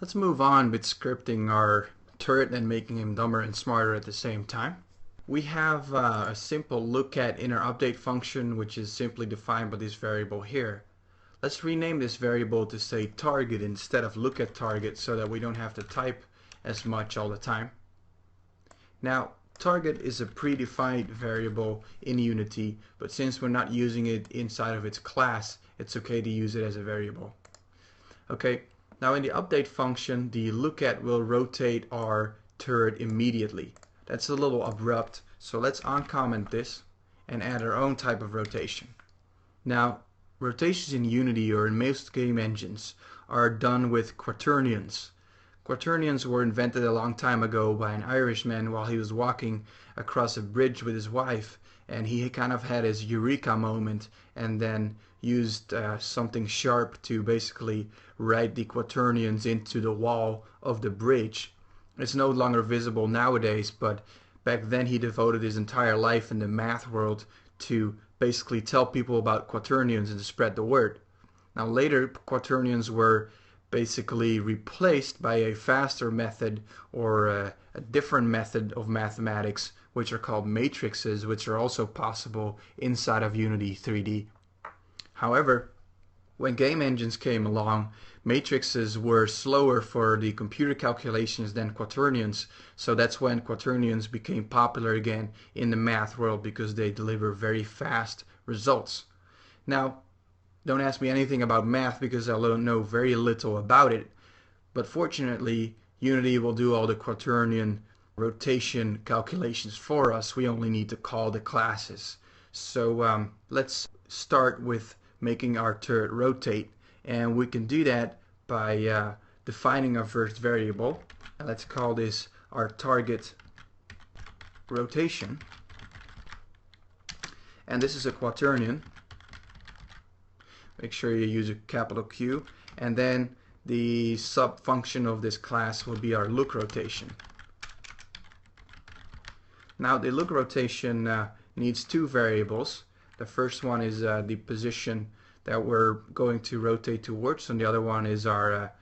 Let's move on with scripting our turret and making him dumber and smarter at the same time. We have a simple look at in our update function, which is simply defined by this variable here. Let's rename this variable to say target instead of look at target so that we don't have to type as much all the time. Now, target is a predefined variable in Unity, but since we're not using it inside of its class, it's okay to use it as a variable. Okay, now in the update function, the look at will rotate our turret immediately. That's a little abrupt, so let's uncomment this and add our own type of rotation. Now, rotations in Unity or in most game engines are done with quaternions. Quaternions were invented a long time ago by an Irishman while he was walking across a bridge with his wife, and he kind of had his eureka moment and then used something sharp to basically write the quaternions into the wall of the bridge. It's no longer visible nowadays, but back then he devoted his entire life in the math world to basically tell people about quaternions and to spread the word. Now later, quaternions were basically replaced by a faster method or a different method of mathematics, which are called matrices, which are also possible inside of UNITY3D. However, when game engines came along, matrices were slower for the computer calculations than quaternions, so that's when quaternions became popular again in the math world because they deliver very fast results. Now, don't ask me anything about math because I know very little about it, but fortunately Unity will do all the quaternion rotation calculations for us. We only need to call the classes. So let's start with making our turret rotate, and we can do that by defining our first variable, and let's call this our target rotation, and this is a quaternion. Make sure you use a capital Q, and then the sub function of this class will be our look rotation. Now the look rotation needs two variables. The first one is the position that we're going to rotate towards, and the other one is our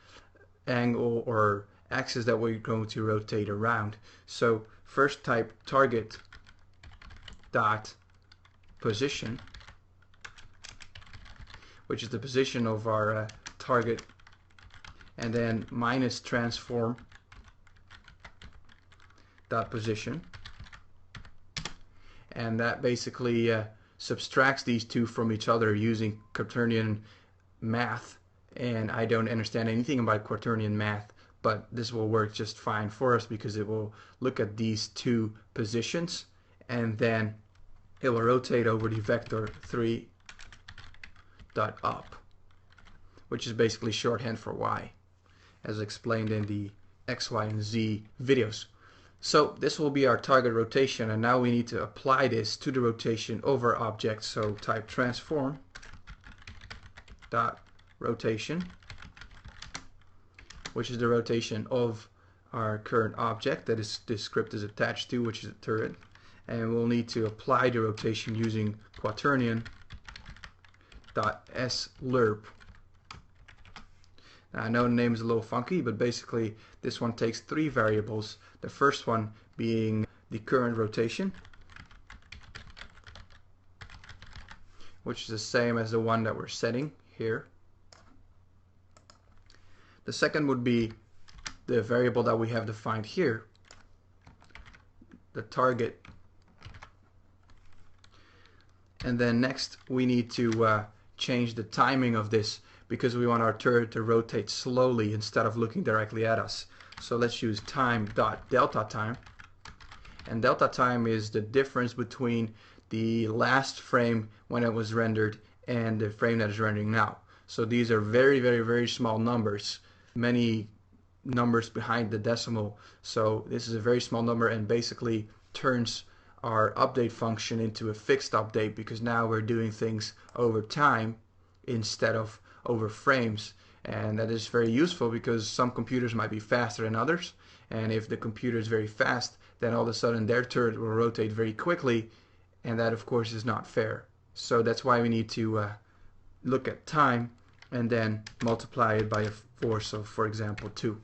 angle or axis that we're going to rotate around. So first type target dot position, which is the position of our target, and then minus transform dot position, and that basically subtracts these two from each other using quaternion math, and I don't understand anything about quaternion math, but this will work just fine for us because it will look at these two positions and then it will rotate over the vector 3 dot up, which is basically shorthand for y, as explained in the X, Y, and Z videos. So this will be our target rotation, and now we need to apply this to the rotation of our object. So type transform dot rotation, which is the rotation of our current object that this script is attached to, which is a turret, and we'll need to apply the rotation using quaternion .slurp. Now I know the name is a little funky, but basically this one takes three variables. The first one being the current rotation, which is the same as the one that we're setting here. The second would be the variable that we have defined here, the target. And then next we need to change the timing of this because we want our turret to rotate slowly instead of looking directly at us. So let's use time.delta time, and delta time is the difference between the last frame when it was rendered and the frame that is rendering now. So these are very small numbers, many numbers behind the decimal, so this is a very small number and basically turns our update function into a fixed update because now we're doing things over time instead of over frames. And that is very useful because some computers might be faster than others, and if the computer is very fast, then all of a sudden their turret will rotate very quickly, and that of course is not fair. So that's why we need to look at time and then multiply it by a force of, for example, 2.